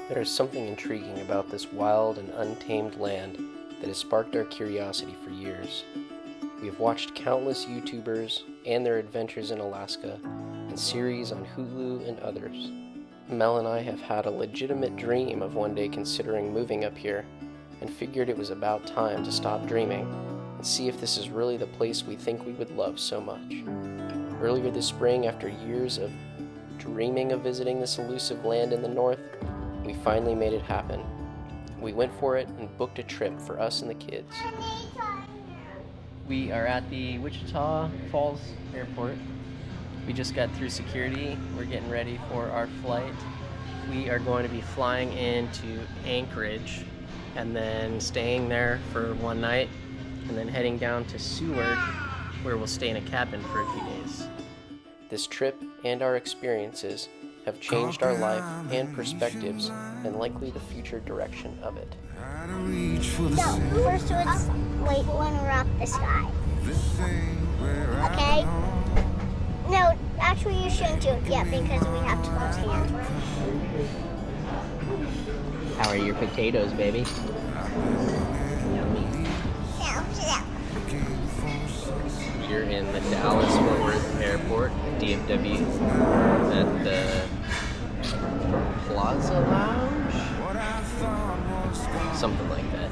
There is something intriguing about this wild and untamed land that has sparked our curiosity for years. We have watched countless YouTubers and their adventures in Alaska, and series on Hulu and others. Mel and I have had a legitimate dream of one day considering moving up here, and figured it was about time to stop dreaming and see if this is really the place we think we would love so much. Earlier this spring, after years of dreaming of visiting this elusive land in the north, we finally made it happen. We went for it and booked a trip for us and the kids. We are at the Wichita Falls Airport. We just got through security. We're getting ready for our flight. We are going to be flying into Anchorage and then staying there for one night and then heading down to Seward, where we'll stay in a cabin for a few days. This trip and our experiences have changed our life and perspectives and likely the future direction of it. So, first let's wait when we're up the sky. Okay? No, actually you shouldn't do it yet because we have to wash hands, right? How are your potatoes, baby? You're in the Dallas-Fort Worth Airport, DFW, at the Plaza Lounge? Something like that.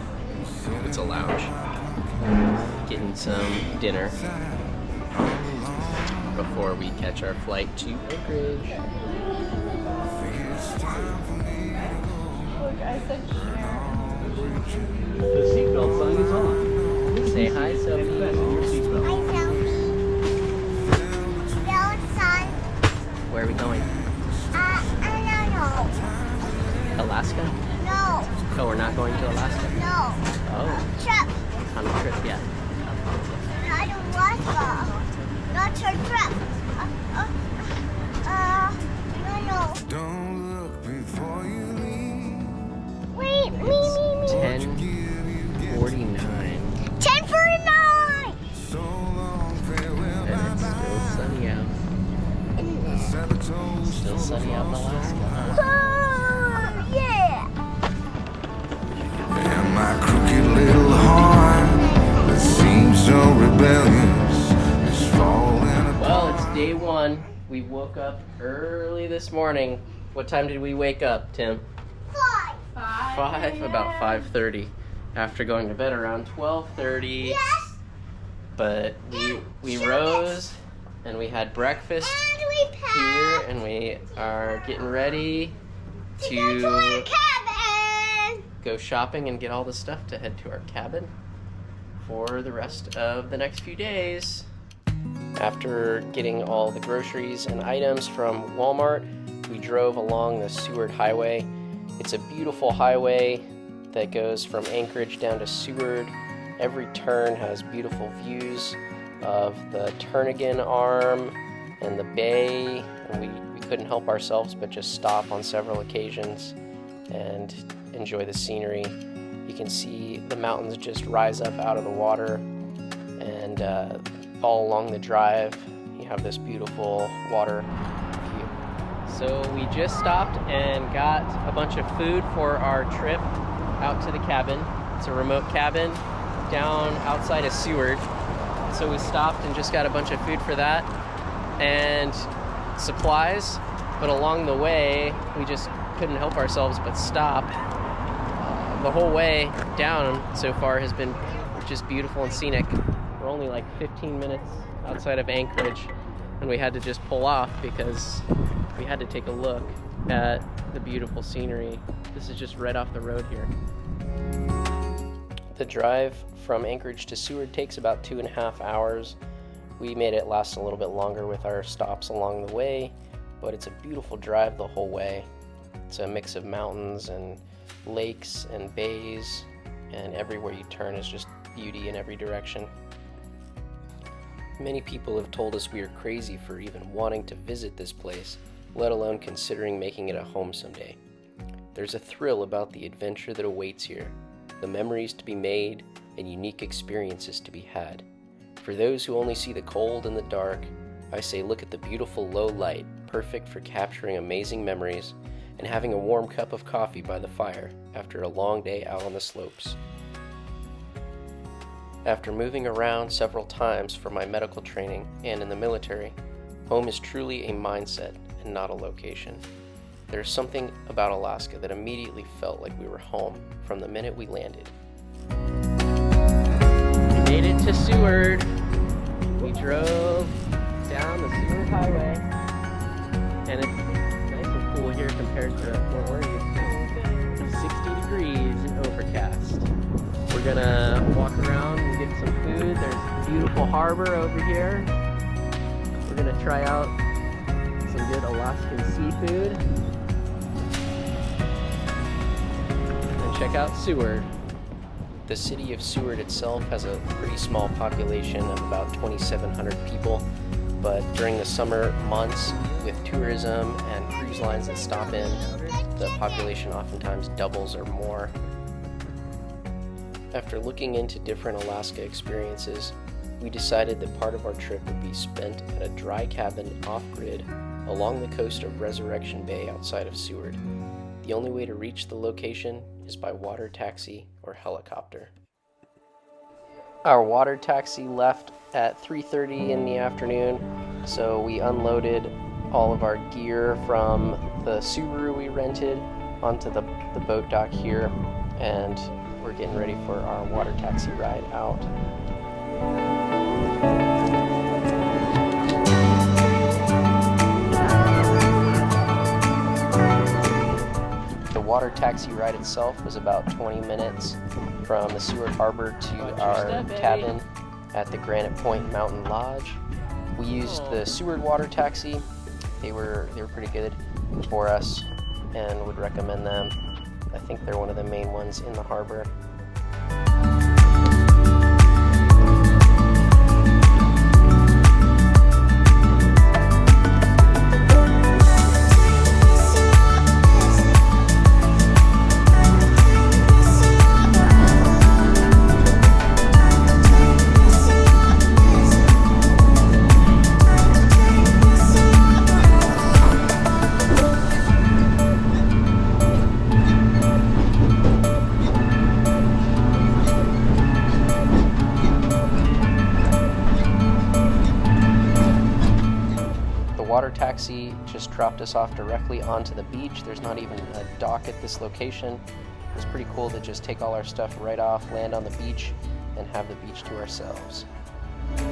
It's a lounge. Getting some dinner before we catch our flight to Anchorage. The seatbelt sign is on. Say hi, Sophie. Hi, Sophie. No, son. Where are we going? No. Alaska? No. Oh, we're not going to Alaska? No. Oh, Trip. on a trip, yeah. I don't want to. Not your trip. No. Don't look before you leave. Wait, me. 10:49. 10:49. So long, farewell. And it's still sunny out. Still sunny out in Alaska, huh? Oh, yeah. And my crooked little heart that seems so rebellious is falling apart. Well, it's day one. We woke up early this morning. What time did we wake up, Tim? 5. About 5:30. After going to bed around 12:30. Yes. But we rose and we had breakfast And we here, packed and we are getting ready to go to our to cabin. go shopping and get all the stuff to head to our cabin for the rest of the next few days. After getting all the groceries and items from Walmart, we drove along the Seward Highway. It's a beautiful highway that goes from Anchorage down to Seward. Every turn has beautiful views of the Turnagain Arm and the bay, and we couldn't help ourselves but just stop on several occasions and enjoy the scenery. You can see the mountains just rise up out of the water, and all along the drive you have this beautiful water view. So we just stopped and got a bunch of food for our trip out to the cabin. It's a remote cabin down outside of Seward. So we stopped and just got a bunch of food for that and supplies, but along the way we just couldn't help ourselves but stop. The whole way down so far has been just beautiful and scenic. We're only like 15 minutes outside of Anchorage, and we had to just pull off because we had to take a look at the beautiful scenery. This is just right off the road here. The drive from Anchorage to Seward takes about 2.5 hours. We made it last a little bit longer with our stops along the way, but it's a beautiful drive the whole way. It's a mix of mountains and lakes and bays, and everywhere you turn is just beauty in every direction. Many people have told us we are crazy for even wanting to visit this place, let alone considering making it a home someday. There's a thrill about the adventure that awaits here, the memories to be made, and unique experiences to be had. For those who only see the cold and the dark, I say look at the beautiful low light, perfect for capturing amazing memories, and having a warm cup of coffee by the fire after a long day out on the slopes. After moving around several times for my medical training and in the military, home is truly a mindset and not a location. There's something about Alaska that immediately felt like we were home from the minute we landed. We made it to Seward. We drove down the Seward Highway, and it's nice and cool here compared to what we're used to. 60 degrees and overcast. We're gonna walk around and get some food. There's a beautiful harbor over here. We're gonna try out some good Alaskan seafood. And check out Seward. The city of Seward itself has a pretty small population of about 2,700 people, but during the summer months with tourism and cruise lines that stop in, the population oftentimes doubles or more. After looking into different Alaska experiences, we decided that part of our trip would be spent at a dry cabin off-grid along the coast of Resurrection Bay outside of Seward. The only way to reach the location is by water taxi or helicopter. Our water taxi left at 3:30 in the afternoon, so we unloaded all of our gear from the Subaru we rented onto the boat dock here, and we're getting ready for our water taxi ride out. The water taxi ride itself was about 20 minutes from the Seward Harbor to our cabin at the Granite Point Mountain Lodge. We used the Seward water taxi. They were pretty good for us and would recommend them. I think they're one of the main ones in the harbor. Water taxi just dropped us off directly onto the beach. There's not even a dock at this location. It's pretty cool to just take all our stuff right off, land on the beach, and have the beach to ourselves. We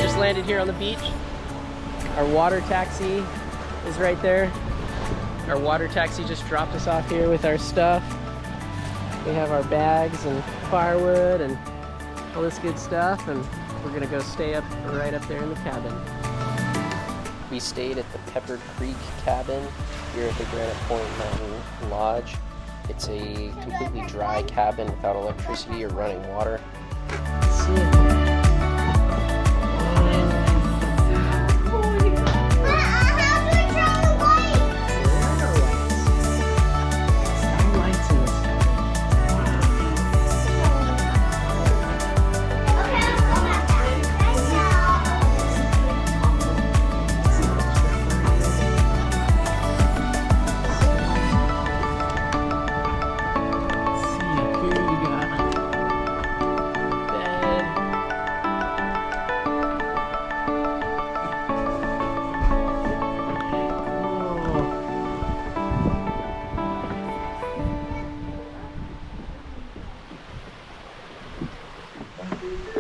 just landed here on the beach. Our water taxi is right there. Our water taxi just dropped us off here with our stuff. We have our bags and firewood and all this good stuff, and we're gonna go stay up right up there in the cabin. We stayed at the Pepper Creek cabin here at the Granite Point Mountain Lodge. It's a completely dry cabin without electricity or running water. Let's see.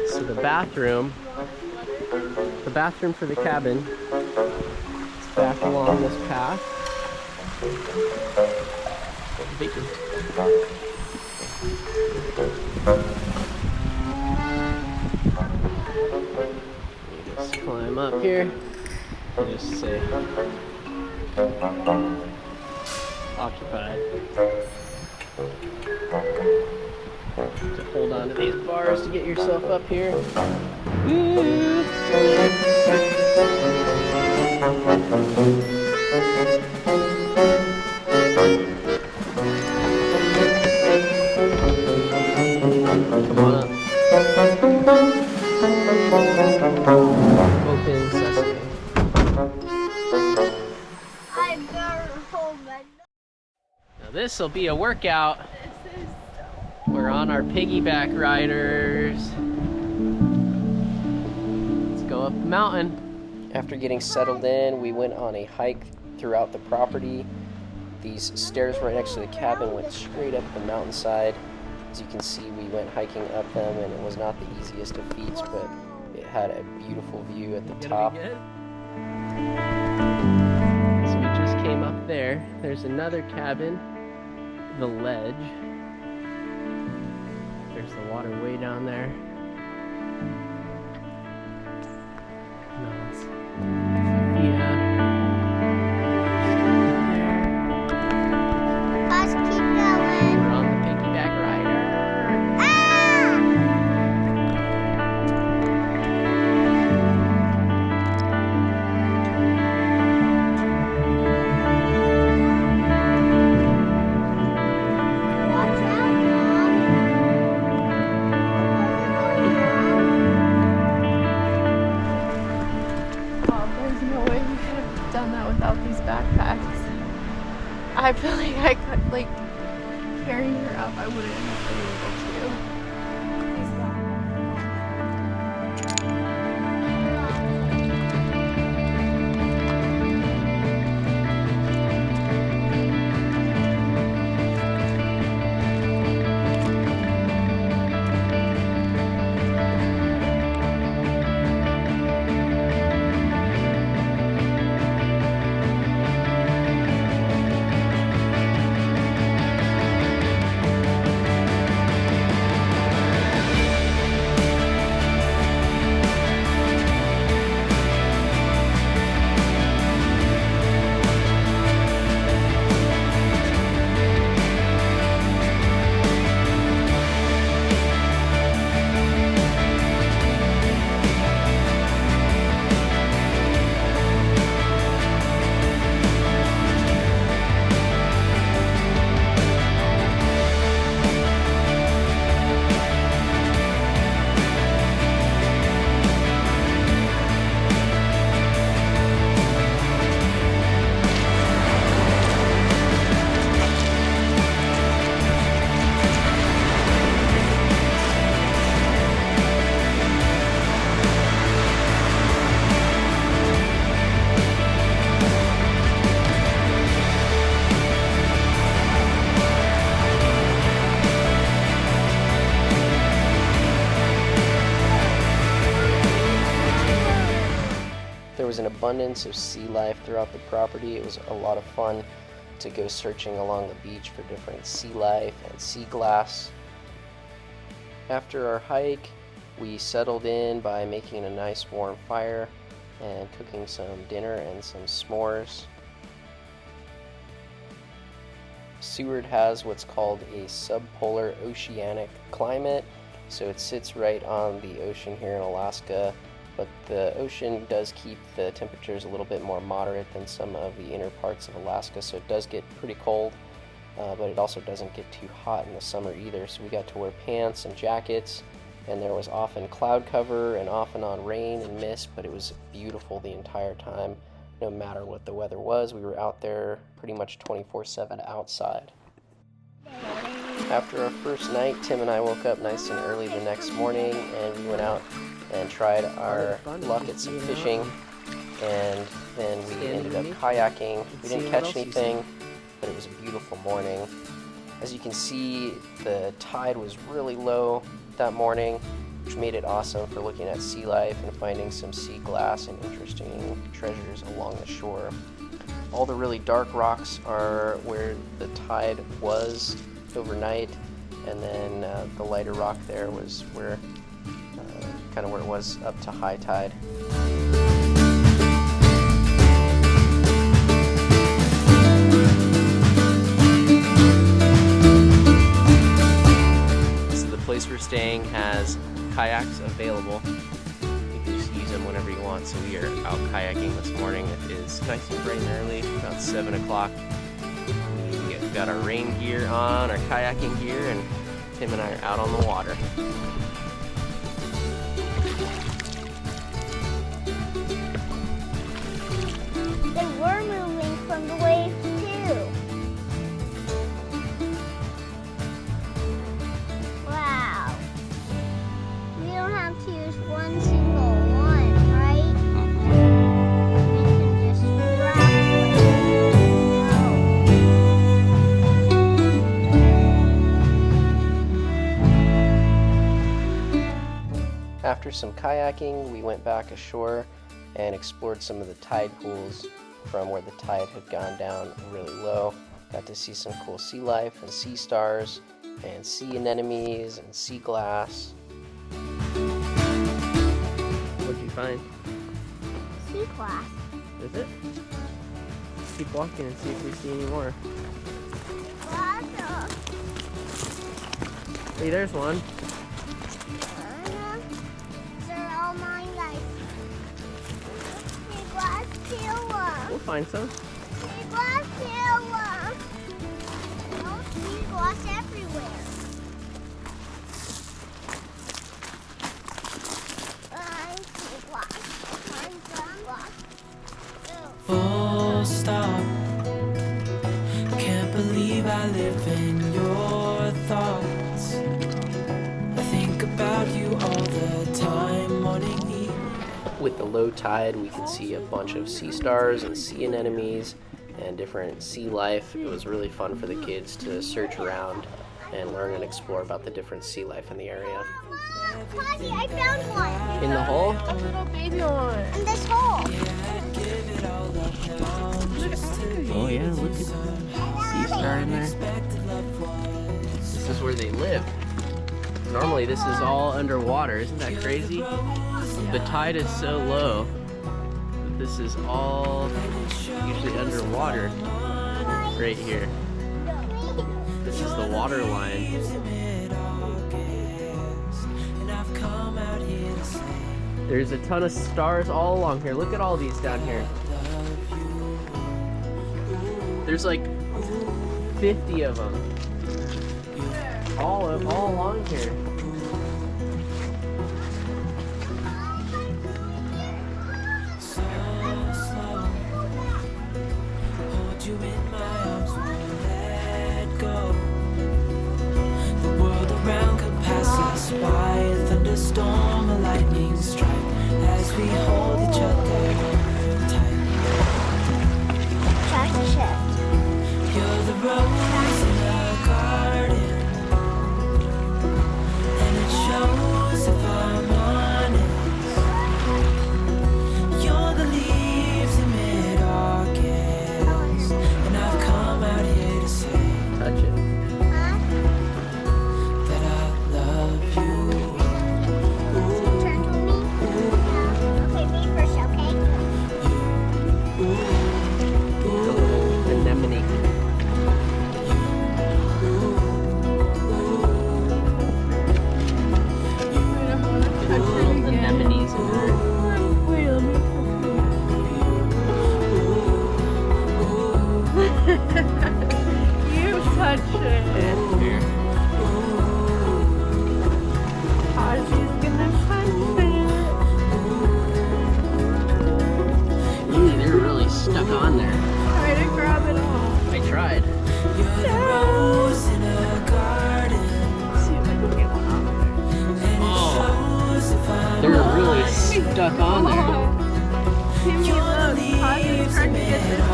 So the bathroom for the cabin is back along this path. You just climb up here and just say occupied. To hold on to these bars to get yourself up here. Woo! Come on up. Open this will be a workout. We're on our piggyback riders. Let's go up the mountain. After getting settled in, we went on a hike throughout the property. These stairs right next to the cabin went straight up the mountainside. As you can see, we went hiking up them, and it was not the easiest of feats, but it had a beautiful view at the top. So we just came up there. There's another cabin, the ledge. There's the water way down there. Yeah. Let's keep going. We're on the piggyback rider. Watch out, Mom. Oh, there's no way we could have done that without these backpacks. I feel like I could, like, carrying her up, I wouldn't have been able to. These There was an abundance of sea life throughout the property. It was a lot of fun to go searching along the beach for different sea life and sea glass. After our hike, we settled in by making a nice warm fire and cooking some dinner and some s'mores. Seward has what's called a subpolar oceanic climate, so it sits right on the ocean here in Alaska, but the ocean does keep the temperatures a little bit more moderate than some of the inner parts of Alaska, so it does get pretty cold, but it also doesn't get too hot in the summer either, so we got to wear pants and jackets, and there was often cloud cover and off and on rain and mist, but it was beautiful the entire time. No matter what the weather was, we were out there pretty much 24/7 outside. After our first night, Tim and I woke up nice and early the next morning, and we went out and tried our luck at some fishing, and then we ended up kayaking. We didn't catch anything, but it was a beautiful morning. As you can see, the tide was really low that morning, which made it awesome for looking at sea life and finding some sea glass and interesting treasures along the shore. All the really dark rocks are where the tide was overnight, and then the lighter rock there was where kind of where it was up to high tide. So the place we're staying has kayaks available. You can just use them whenever you want. So we are out kayaking this morning. It is nice and bright and early, about 7 o'clock. We've got our rain gear on, our kayaking gear, and Tim and I are out on the water. They were moving from the waves too. After some kayaking, we went back ashore and explored some of the tide pools from where the tide had gone down really low. Got to see some cool sea life and sea stars and sea anemones and sea glass. What'd you find? Sea glass. Is it? Let's keep walking and see if we see any more. Hey, there's one. They're all mine, guys. Sea glass, killer. We'll find some. Sea glass, killer. No sea glass everywhere. Sea glass. Full stop. Can't believe I live in your thoughts. I think about you all the time, morning, evening. With the low tide, we could see a bunch of sea stars and sea anemones and different sea life. It was really fun for the kids to search around and learn and explore about the different sea life in the area. Posy, I found one. In the hole? A little baby one. In this hole. Oh yeah, look at the sea star in there. This is where they live. Normally this is all underwater, isn't that crazy? The tide is so low that this is all usually underwater right here. This is the water line. There's a ton of stars all along here. Look at all these down here. There's like 50 of them. All along here. Hold you in my arms, won't let go. The world around could pass us by, a thunderstorm, a lightning strike, as we hold each other tight. Touch it. You're the rose in the garden, and it shows if I'm honest. You're the leaves in mid-August, and I've come out here to say Touch it. that I love you. Turn to me. Okay, me first, okay? The little anemone. The little anemones in there. Wait, let me you touch it. Here. Ozzy's gonna touch it. Ooh, they're really stuck on there. Try to grab it off. I tried. You're the rose in a garden, See if I can get one off there. and it shows if I'm They're really stuck on there. Timmy, look. Ozzy's trying to get this piece.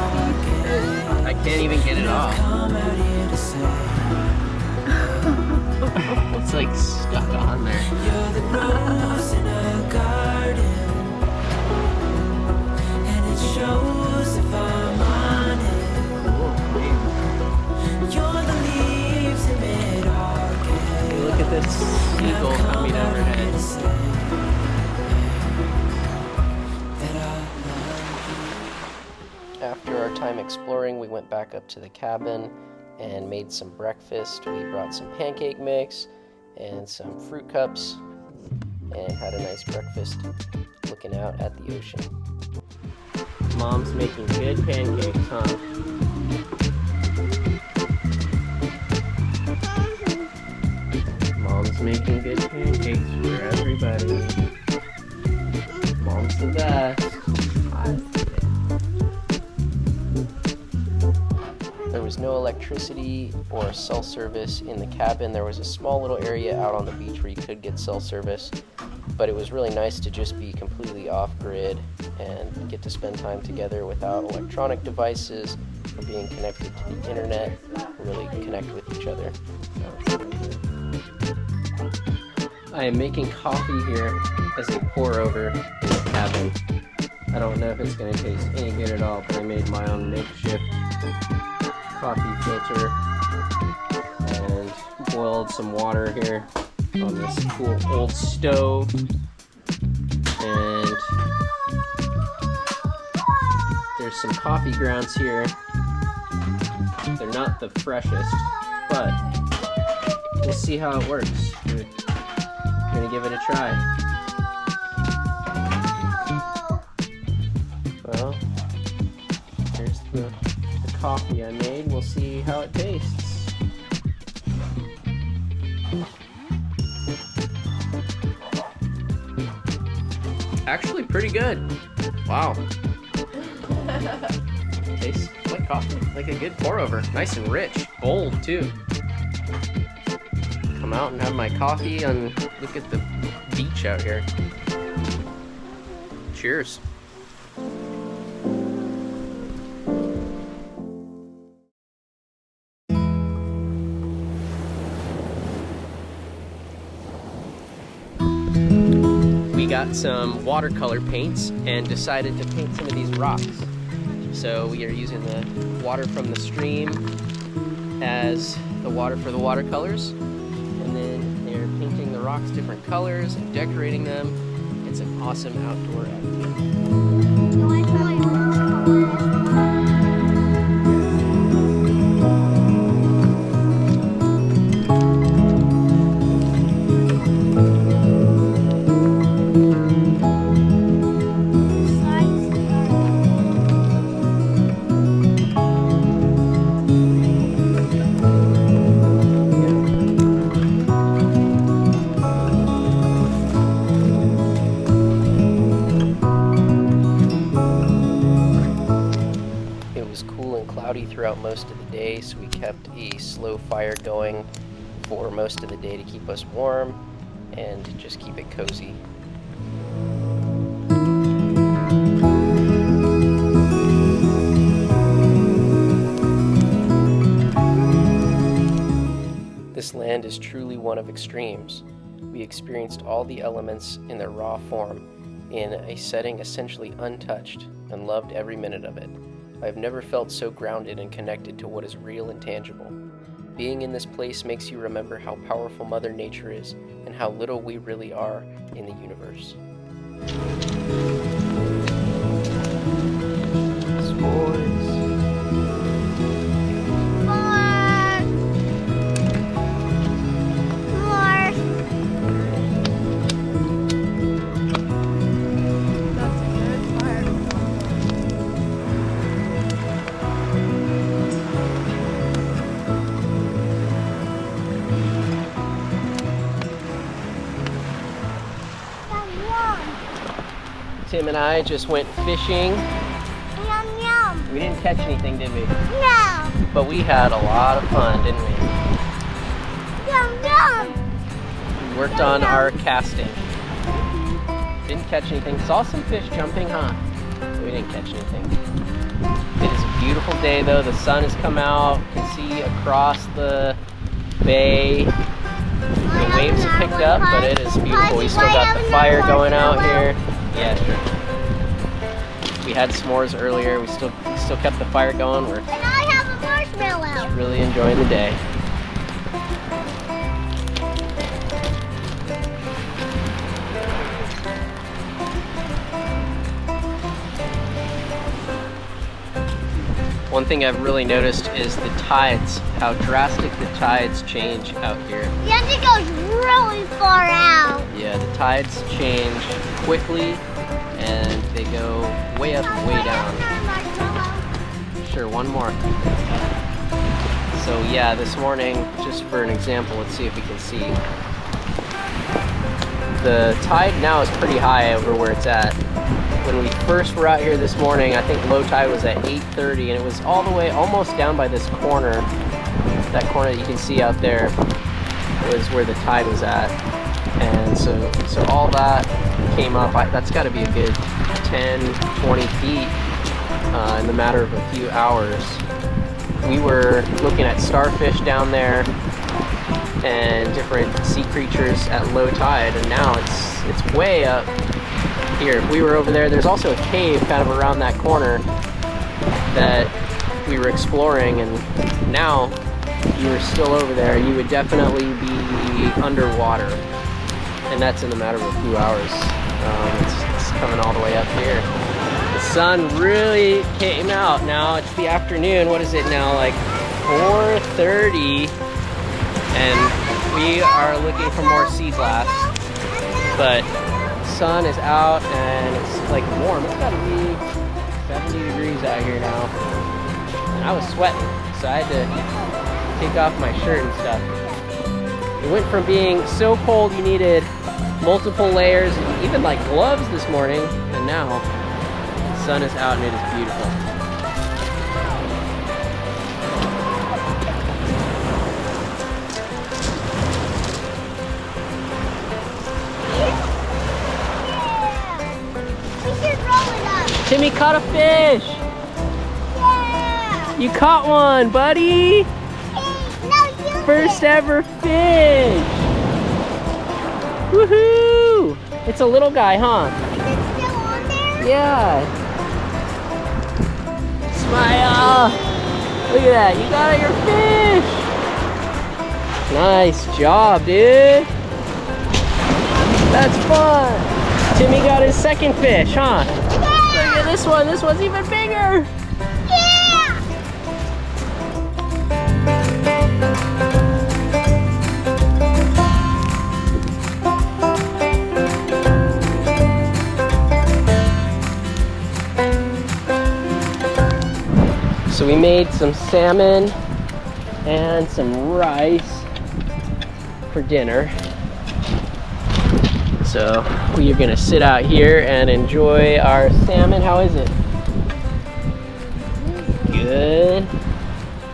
I can't even get it off. come out here to say It's like stuck on there. you're the rose in a garden, and it shows if I'm honest. You're the leaves in mid-August. Hey, look at this seagull coming overhead. After our time exploring, we went back up to the cabin and made some breakfast. We brought some pancake mix and some fruit cups and had a nice breakfast looking out at the ocean. Mom's making good pancakes, huh? Mom's making good pancakes for everybody. Mom's the best. There was no electricity or cell service in the cabin. There was a small little area out on the beach where you could get cell service, but it was really nice to just be completely off-grid and get to spend time together without electronic devices or being connected to the internet, really connect with each other. I am making coffee here as a pour over in the cabin. I don't know if it's going to taste any good at all, but I made my own makeshift coffee filter and boiled some water here on this cool old stove. And there's some coffee grounds here. They're not the freshest, but we'll see how it works. We're gonna give it a try. Well, here's the coffee I made. We'll see how it tastes. Actually pretty good. Wow. Tastes like coffee, like a good pour over. Nice and rich, bold too. Come out and have my coffee and look at the beach out here. Cheers. We got some watercolor paints and decided to paint some of these rocks. So we are using the water from the stream as the water for the watercolors, and then they're painting the rocks different colors and decorating them. It's an awesome outdoor activity. Throughout most of the day, so we kept a slow fire going for most of the day to keep us warm and just keep it cozy. This land is truly one of extremes. We experienced all the elements in their raw form in a setting essentially untouched and loved every minute of it. I have never felt so grounded and connected to what is real and tangible. Being in this place makes you remember how powerful Mother Nature is and how little we really are in the universe. Tim and I just went fishing. Yum, yum. We didn't catch anything, did we? No. But we had a lot of fun, didn't we? Yum, yum. We worked on our casting. Didn't catch anything. Saw some fish jumping, huh? We didn't catch anything. It is a beautiful day though. The sun has come out. You can see across the bay. The waves have picked up, but it is beautiful. We still got the fire going out here. Yeah, sure. We had s'mores earlier. We still kept the fire going. We're And I have a marshmallow. just really enjoying the day. One thing I've really noticed is the tides, how drastic the tides change out here. Yes, it goes really far out. Yeah, the tides change quickly and they go way up and way down. Sure, one more. So yeah, this morning, just for an example, let's see if we can see. The tide now is pretty high over where it's at. When we first were out here this morning, I think low tide was at 8:30 and it was all the way almost down by this corner. That corner that you can see out there was where the tide was at. And so all that came up. That's got to be a good 10, 20 feet in the matter of a few hours. We were looking at starfish down there and different sea creatures at low tide, and now it's way up here. If we were over there, there's also a cave kind of around that corner that we were exploring, and now you were still over there, you would definitely be underwater, and that's in a matter of a few hours. It's coming all the way up here. The sun really came out. Now it's the afternoon. What is it now, like 4:30, and we are looking for more sea glass, but the sun is out and it's like warm. It's gotta be 70 degrees out here now, and I was sweating, so I had to take off my shirt and stuff. It went from being so cold you needed multiple layers, even like gloves this morning, and now the sun is out and it is beautiful. We should roll it up. Timmy caught a fish! Yeah. You caught one, buddy! No, you First did. ever fish! Woohoo! It's a little guy, huh? Is it still on there? Yeah. Smile! Look at that, you got your fish! Nice job, dude! That's fun! Timmy got his second fish, huh? Look at this one's even bigger! Yeah. So we made some salmon and some rice for dinner. So we are gonna sit out here and enjoy our salmon. How is it? Good.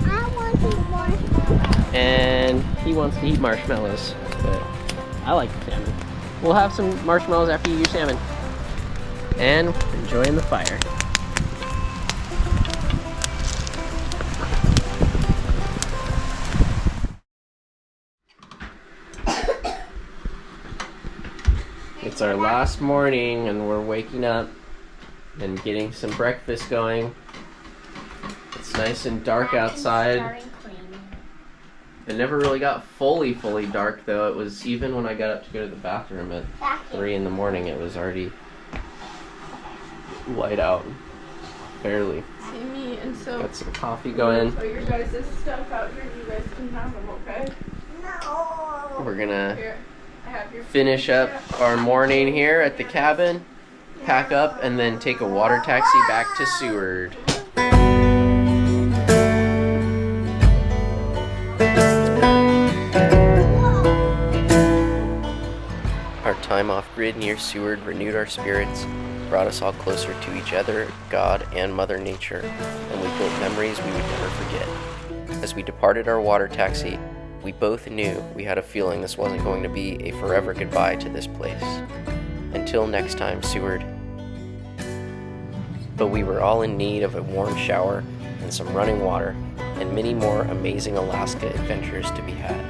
I want to eat marshmallows. And he wants to eat marshmallows, but I like salmon. We'll have some marshmallows after you eat your salmon. And enjoying the fire. It's our last morning and we're waking up and getting some breakfast going. It's nice and dark outside. It never really got fully dark though. It was even when I got up to go to the bathroom at 3 in the morning, it was already light out. Barely. Timmy, and so Got some coffee going. put your guys' stuff out here. You guys can have them, okay? No. We're gonna Here, I have your finish up our morning here at the cabin, pack up, and then take a water taxi back to Seward. Our time off grid near Seward renewed our spirits, brought us all closer to each other, God, and Mother Nature, and we built memories we would never forget. As we departed our water taxi, we both knew we had a feeling this wasn't going to be a forever goodbye to this place. Until next time, Seward. But we were all in need of a warm shower and some running water, and many more amazing Alaska adventures to be had.